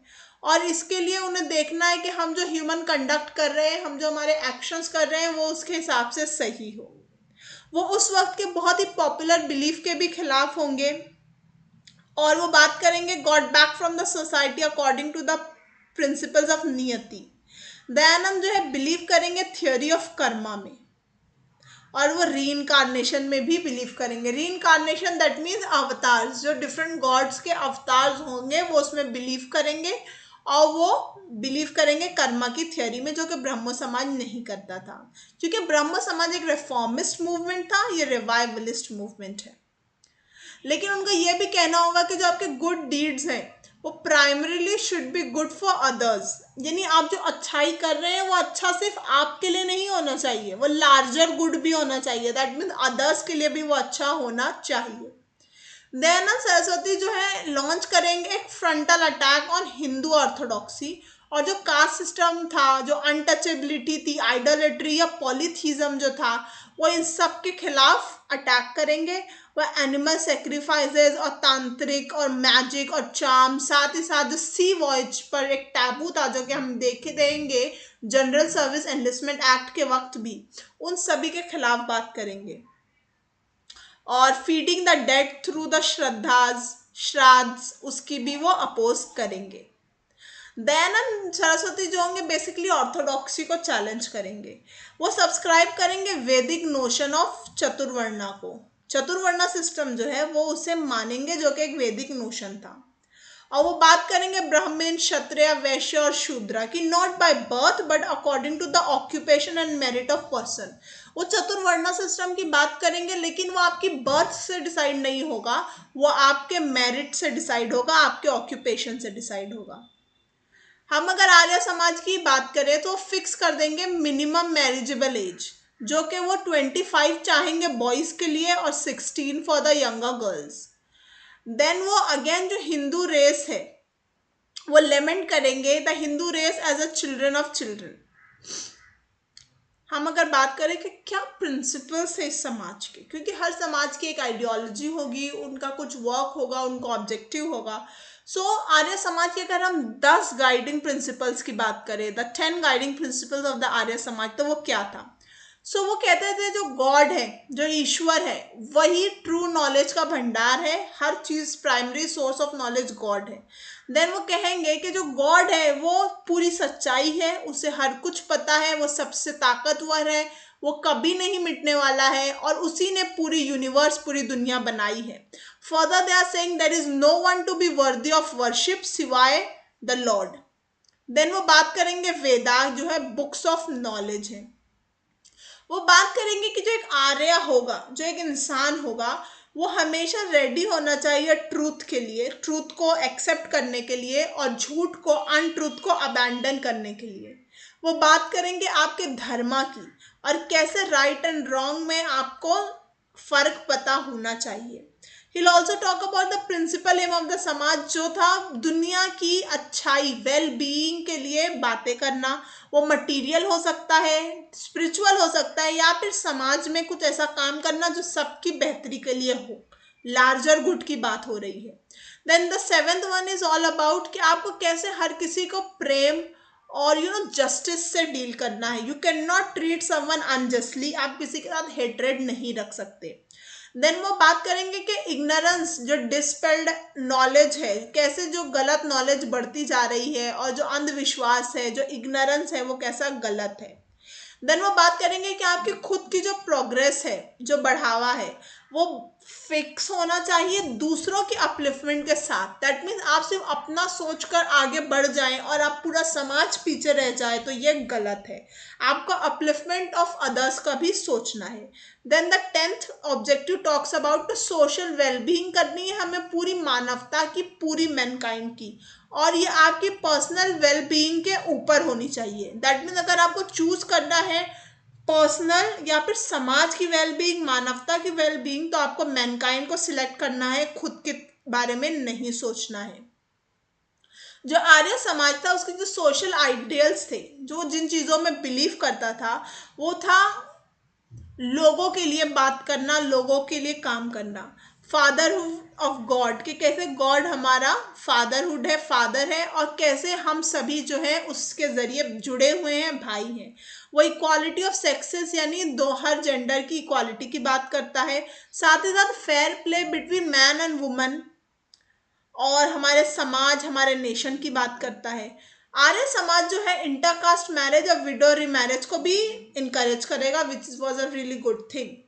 और इसके लिए उन्हें देखना है कि हम जो ह्यूमन कंडक्ट कर रहे हैं, हम जो हमारे एक्शंस कर रहे हैं, वो उसके हिसाब से सही हो। वो उस वक्त के बहुत ही पॉपुलर बिलीफ के भी खिलाफ होंगे और वो बात करेंगे God back from the society according to the principles of नियति। दयानंद जो है बिलीव करेंगे थियोरी ऑफ कर्मा में और वो रीइंकार्नेशन में भी बिलीव करेंगे। रीइंकार्नेशन दैट मीन्स अवतार्स, जो डिफरेंट गॉड्स के अवतार्स होंगे वो उसमें बिलीव करेंगे और वो बिलीव करेंगे कर्मा की थ्योरी में, जो कि ब्रह्म समाज नहीं करता था, क्योंकि ब्रह्म समाज एक रिफॉर्मिस्ट मूवमेंट था, ये रिवाइवलिस्ट मूवमेंट है। लेकिन उनका यह भी कहना होगा कि जो आपके गुड डीड्स हैं वो primarily should be good for others, यानी आप जो अच्छाई कर रहे हैं वो अच्छा सिर्फ आपके लिए नहीं होना चाहिए, वो लार्जर गुड भी होना चाहिए, दैट मीन्स अदर्स के लिए भी वो अच्छा होना चाहिए। दयानंद सरस्वती जो है लॉन्च करेंगे एक frontal attack on Hindu orthodoxy, और जो कास्ट सिस्टम था, जो अनटचेबिलिटी थी, आइडोलेट्री या पॉलीथीज्म जो था, वो इन सब के खिलाफ अटैक करेंगे। वह एनिमल सेक्रीफाइसेस और तांत्रिक और मैजिक और चार्म, साथ ही साथ जो सी वॉयज पर एक टैबू था जो कि हम देखे देंगे जनरल सर्विस एनलिस्टमेंट एक्ट के वक्त भी, उन सभी के खिलाफ बात करेंगे। और feeding the dead through the श्राद्ध, उसकी भी वो अपोज करेंगे। दयानंद सरस्वती जो होंगे बेसिकली ऑर्थोडॉक्सी को चैलेंज करेंगे। वो सब्सक्राइब करेंगे वैदिक नोशन ऑफ चतुर्वर्णा को, चतुर्वर्णा सिस्टम जो है वो उसे मानेंगे जो कि एक वैदिक नोशन था। और वो बात करेंगे ब्राह्मण, क्षत्रिय, वैश्य और शूद्रा की, not by birth but according to the occupation and merit of person. वो चतुर्वर्णा सिस्टम की बात करेंगे, लेकिन वो आपकी बर्थ से डिसाइड नहीं होगा, वो आपके मेरिट से डिसाइड होगा, आपके ऑक्यूपेशन से डिसाइड होगा। हम अगर आर्य समाज की बात करें तो फिक्स कर देंगे मिनिमम मैरिजेबल एज, जो कि वो 25 चाहेंगे बॉयज के लिए और 16 for the younger girls. Then वो अगेन जो हिंदू रेस है वो लेमेंट करेंगे the Hindu race as a children of children. हम अगर बात करें कि क्या प्रिंसिपल्स है इस समाज के, क्योंकि हर समाज की एक आइडियोलॉजी होगी, उनका कुछ वर्क होगा, उनका ऑब्जेक्टिव होगा। सो आर्य समाज के अगर हम 10 गाइडिंग प्रिंसिपल्स की बात करें, the 10 guiding principles of the Arya Samaj, तो वो क्या था? सो वो कहते थे जो गॉड है, जो ईश्वर है, वही ट्रू नॉलेज का भंडार है, हर चीज primary source of knowledge God है। देन वो कहेंगे कि जो गॉड है वो पूरी सच्चाई है, उसे हर कुछ पता है, वो सबसे ताकतवर है, वो कभी नहीं मिटने वाला है, और उसी ने पूरी यूनिवर्स, पूरी दुनिया बनाई है। Further they are saying there is no one to be worthy of worship सिवाय द लॉर्ड। देन वो बात करेंगे वेदा जो है बुक्स ऑफ नॉलेज है। वो बात करेंगे कि जो एक आर्य होगा, जो एक इंसान होगा, वो हमेशा रेडी होना चाहिए ट्रूथ के लिए, ट्रूथ को एक्सेप्ट करने के लिए, और झूठ को, अनट्रूथ को अबैंडन करने के लिए। वो बात करेंगे आपके धर्म की, और कैसे राइट एंड रॉन्ग में आपको फर्क पता होना चाहिए। He'll also talk about the principal aim of the समाज, जो था दुनिया की अच्छाई, वेल बीइंग के लिए बातें करना। वो मटेरियल हो सकता है, स्पिरिचुअल हो सकता है, या फिर समाज में कुछ ऐसा काम करना जो सबकी बेहतरी के लिए हो, लार्जर गुड की बात हो रही है। Then the 7th one is all about कि आपको कैसे हर किसी को प्रेम और जस्टिस से डील करना है। You can not treat someone unjustly, आप किसी के साथ हेट्रेड नहीं रख सकते। देन वो बात करेंगे कि इग्नोरेंस, जो डिस्पेल्ड नॉलेज है, कैसे जो गलत नॉलेज बढ़ती जा रही है, और जो अंधविश्वास है, जो इग्नोरेंस है, वो कैसा गलत है। देन वो बात करेंगे कि आपकी खुद की जो प्रोग्रेस है, जो बढ़ावा है, वो फिक्स होना चाहिए दूसरों की अपलिफ्टमेंट के साथ। दैट मीन्स आप सिर्फ अपना सोचकर आगे बढ़ जाएं और आप पूरा समाज पीछे रह जाए, तो ये गलत है। आपको अपलिफ्टमेंट ऑफ अदर्स का भी सोचना है। Then the 10th objective talks about social wellbeing करनी है हमें, पूरी मानवता की, पूरी मैनकाइंड की, और ये आपकी पर्सनल वेलबींग के ऊपर होनी चाहिए। दैट मीन्स अगर आपको चूज करना है पर्सनल या फिर समाज की वेलबींग, मानवता की वेलबींग, तो आपको मैनकाइंड को सिलेक्ट करना है, खुद के बारे में नहीं सोचना है। जो आर्य समाज था उसके जो सोशल आइडियल्स थे, जो जिन चीजों में बिलीव करता था, वो था लोगों के लिए बात करना, लोगों के लिए काम करना। फादरहुड ऑफ गॉड, कि कैसे गॉड हमारा फादरहुड है, फादर है, और कैसे हम सभी जो है उसके जरिए जुड़े हुए हैं, भाई हैं। वो इक्वालिटी ऑफ सेक्सेस, यानी दो हर जेंडर की इक्वालिटी की बात करता है। साथ ही साथ fair play between man and woman, और हमारे समाज, हमारे नेशन की बात करता है। आर्य समाज जो है इंटरकास्ट मैरिज और विडो रीमैरिज को भी इनकरेज करेगा, which was a really good thing.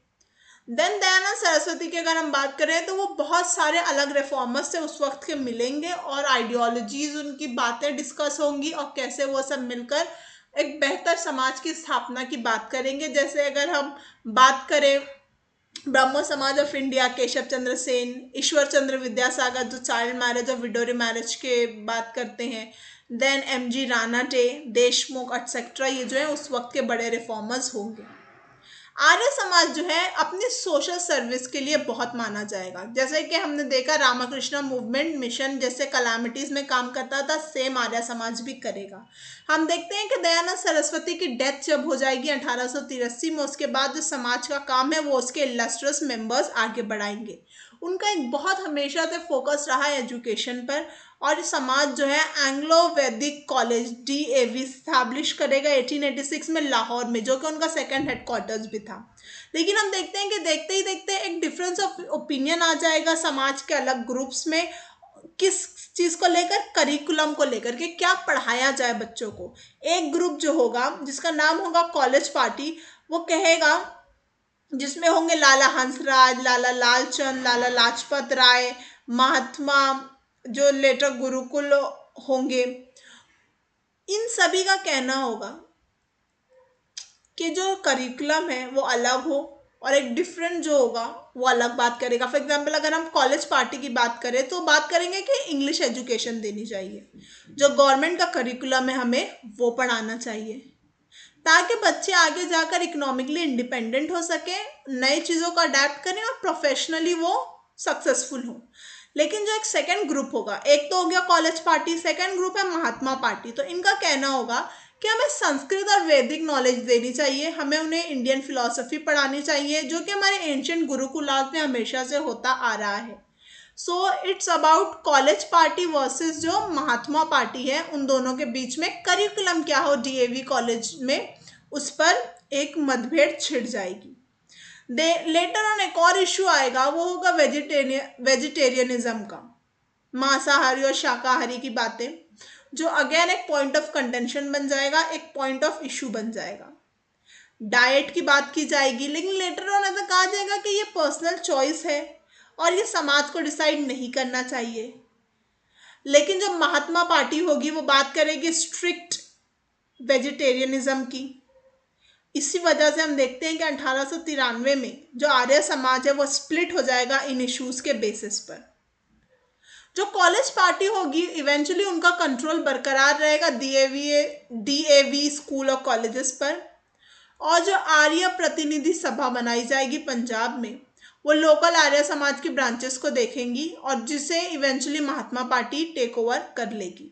Then Dayanand Saraswati की अगर हम बात करें तो वो बहुत सारे अलग रिफॉर्मर्स से उस वक्त के मिलेंगे, और आइडियोलॉजीज, उनकी बातें डिस्कस होंगी, और कैसे वो सब मिलकर एक बेहतर समाज की स्थापना की बात करेंगे। जैसे अगर हम बात करें ब्रह्मो समाज ऑफ इंडिया, केशव चंद्र सेन, ईश्वर चंद्र विद्यासागर जो चाइल्ड मैरिज और विडोरी मैरिज के बात करते हैं, then MG Ranade, Deshmukh etcetera, ये जो है उस वक्त के बड़े रिफॉर्मर्स होंगे। आर्य समाज जो है अपनी सोशल सर्विस के लिए बहुत माना जाएगा। जैसे कि हमने देखा रामकृष्ण मूवमेंट मिशन जैसे कलामिटीज में काम करता था, सेम आर्य समाज भी करेगा। हम देखते हैं कि दयानंद सरस्वती की डेथ जब हो जाएगी 1883 में, उसके बाद जो समाज का काम है वो उसके इलस्ट्रियस मेंबर्स आगे बढ़ाएंगे। उनका एक बहुत हमेशा से फोकस रहा है एजुकेशन पर, और समाज जो है एंग्लो वैदिक कॉलेज DAV स्टैब्लिश करेगा 1886 में लाहौर में, जो कि उनका सेकंड हेडक्वार्टर्स भी था। लेकिन हम देखते हैं कि देखते ही देखते एक डिफरेंस ऑफ ओपिनियन आ जाएगा समाज के अलग ग्रुप्स में, किस चीज को लेकर, करिकुलम को लेकर के क्या पढ़ाया जाए बच्चों को। एक ग्रुप जो होगा जिसका नाम होगा कॉलेज पार्टी, वो कहेगा, जिसमें होंगे लाला हंसराज, लाला लालचंद, लाला लाजपत राय, महात्मा जो लेटर गुरुकुल होंगे, इन सभी का कहना होगा कि जो करिकुलम है वो अलग हो और एक डिफरेंट जो होगा वो अलग बात करेगा। फॉर एग्जांपल अगर हम कॉलेज पार्टी की बात करें तो बात करेंगे कि इंग्लिश एजुकेशन देनी चाहिए, जो गवर्नमेंट का करिकुलम है हमें वो पढ़ाना चाहिए, ताकि बच्चे आगे जाकर इकोनॉमिकली इंडिपेंडेंट हो सके, नई चीज़ों को अडेप्ट करें और प्रोफेशनली वो सक्सेसफुल हो। लेकिन जो एक सेकंड ग्रुप होगा, एक तो हो गया कॉलेज पार्टी, सेकंड ग्रुप है महात्मा पार्टी, तो इनका कहना होगा कि हमें संस्कृत और वैदिक नॉलेज देनी चाहिए, हमें उन्हें इंडियन फिलॉसफी पढ़ानी चाहिए, जो कि हमारे एंशियंट गुरुकुलात में हमेशा से होता आ रहा है। So it's about college party versus जो महात्मा पार्टी है, उन दोनों के बीच में करिकुलम क्या हो DAV कॉलेज में, उस पर एक मतभेद छिड़ जाएगी। लेटर ऑन एक और इश्यू आएगा, वो होगा वेजिटेरियनिज्म का, मांसाहारी और शाकाहारी की बातें, जो अगेन एक पॉइंट ऑफ कंटेंशन बन जाएगा, एक पॉइंट ऑफ इश्यू बन जाएगा। डाइट की बात की जाएगी, लेकिन लेटर ऑन ऐसा कहा जाएगा कि ये पर्सनल चॉइस है और ये समाज को डिसाइड नहीं करना चाहिए। लेकिन जो महात्मा पार्टी होगी वो बात करेगी स्ट्रिक्ट वेजिटेरियनिज्म की। इसी वजह से हम देखते हैं कि 1893 में जो आर्य समाज है वो स्प्लिट हो जाएगा इन इश्यूज के बेसिस पर। जो कॉलेज पार्टी होगी इवेंचुअली उनका कंट्रोल बरकरार रहेगा DAV स्कूल और कॉलेजेस पर, और जो आर्य प्रतिनिधि सभा बनाई जाएगी पंजाब में, वो लोकल आर्य समाज की ब्रांचेस को देखेंगी और जिसे इवेंचुअली महात्मा पार्टी टेक ओवर कर लेगी।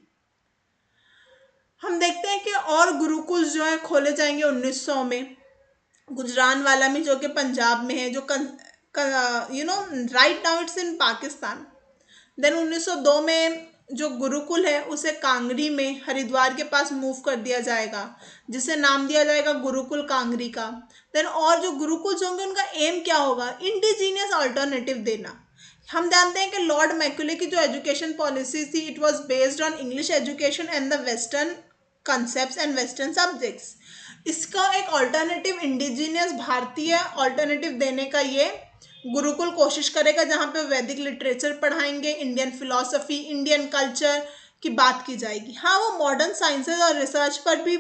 हम देखते हैं कि और गुरुकुल जो है खोले जाएंगे 1900 में, गुजरानवाला में जो कि पंजाब में है, जो right now it's in Pakistan. Then 1902 में जो गुरुकुल है उसे कांगड़ी में हरिद्वार के पास मूव कर दिया जाएगा, जिसे नाम दिया जाएगा गुरुकुल कांगड़ी का। देन और जो गुरुकुल होंगे उनका एम क्या होगा, इंडिजीनियस अल्टरनेटिव देना। हम जानते हैं कि लॉर्ड मैकुले की जो एजुकेशन पॉलिसी थी, it was based on English education and the western concepts and western subjects. इसका एक ऑल्टरनेटिव, इंडिजीनियस भारतीय ऑल्टरनेटिव देने का ये गुरुकुल कोशिश करेगा, जहाँ पे वैदिक लिटरेचर पढ़ाएंगे, इंडियन फिलॉसफी, इंडियन कल्चर की बात की जाएगी। हाँ, वो मॉडर्न साइंसेज और रिसर्च पर भी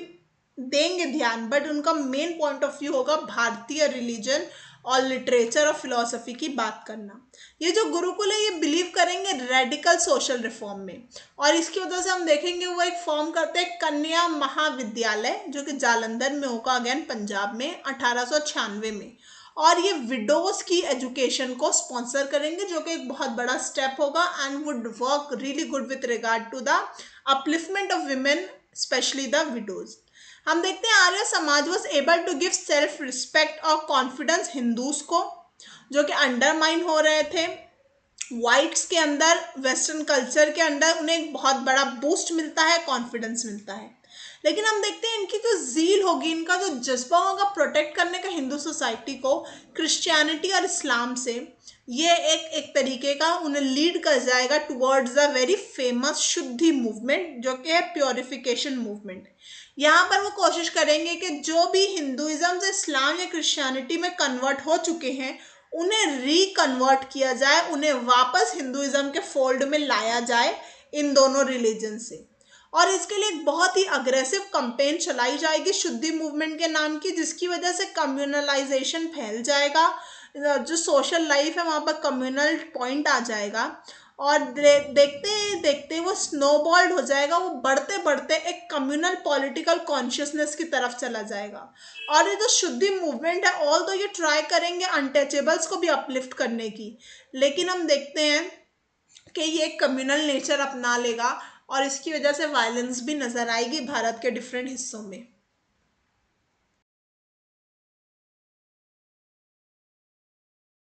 देंगे ध्यान, बट उनका मेन पॉइंट ऑफ व्यू होगा भारतीय रिलीजन और लिटरेचर और फिलॉसफी की बात करना। ये जो गुरुकुल है ये बिलीव करेंगे रेडिकल सोशल रिफॉर्म में, और इसकी वजह से हम देखेंगे वो एक फॉर्म करते हैं कन्या महाविद्यालय, जो कि जालंधर में होगा, अगेन पंजाब में 1896 में। और ये विडोज की एजुकेशन को स्पॉन्सर करेंगे, जो कि एक बहुत बड़ा स्टेप होगा and would work really good with regard to the upliftment of women, specially the widows. हम देखते हैं Arya Samaj was able to give self respect और कॉन्फिडेंस हिंदूज को, जो कि अंडरमाइन हो रहे थे। वाइट्स के अंदर, वेस्टर्न कल्चर के अंदर उन्हें एक बहुत बड़ा बूस्ट मिलता है, कॉन्फिडेंस मिलता है। लेकिन हम देखते हैं इनकी जो जील होगी, इनका जो जज्बा होगा प्रोटेक्ट करने का हिंदू सोसाइटी को क्रिश्चियनिटी और इस्लाम से, ये एक तरीके का उन्हें लीड कर जाएगा टुवर्ड्स द वेरी फेमस शुद्धि मूवमेंट, जो कि है प्योरिफिकेशन मूवमेंट। यहाँ पर वो कोशिश करेंगे कि जो भी हिंदुइज्म से इस्लाम या क्रिश्चियनिटी में कन्वर्ट हो चुके हैं उन्हें रिकन्वर्ट किया जाए, उन्हें वापस हिंदुइज्म के फोल्ड में लाया जाए इन दोनों रिलीजन से। और इसके लिए एक बहुत ही अग्रेसिव कैंपेन चलाई जाएगी शुद्धि मूवमेंट के नाम की, जिसकी वजह से कम्युनलाइजेशन फैल जाएगा, जो सोशल लाइफ है वहाँ पर कम्युनल पॉइंट आ जाएगा, और देखते देखते वो स्नोबॉल्ड हो जाएगा, वो बढ़ते बढ़ते एक कम्युनल पॉलिटिकल कॉन्शियसनेस की तरफ चला जाएगा। और ये जो शुद्धि मूवमेंट है, ऑल दो ये ट्राई करेंगे अनटचेबल्स को भी अपलिफ्ट करने की, लेकिन हम देखते हैं कि ये कम्युनल नेचर अपना लेगा, और इसकी वजह से वायलेंस भी नजर आएगी भारत के डिफरेंट हिस्सों में।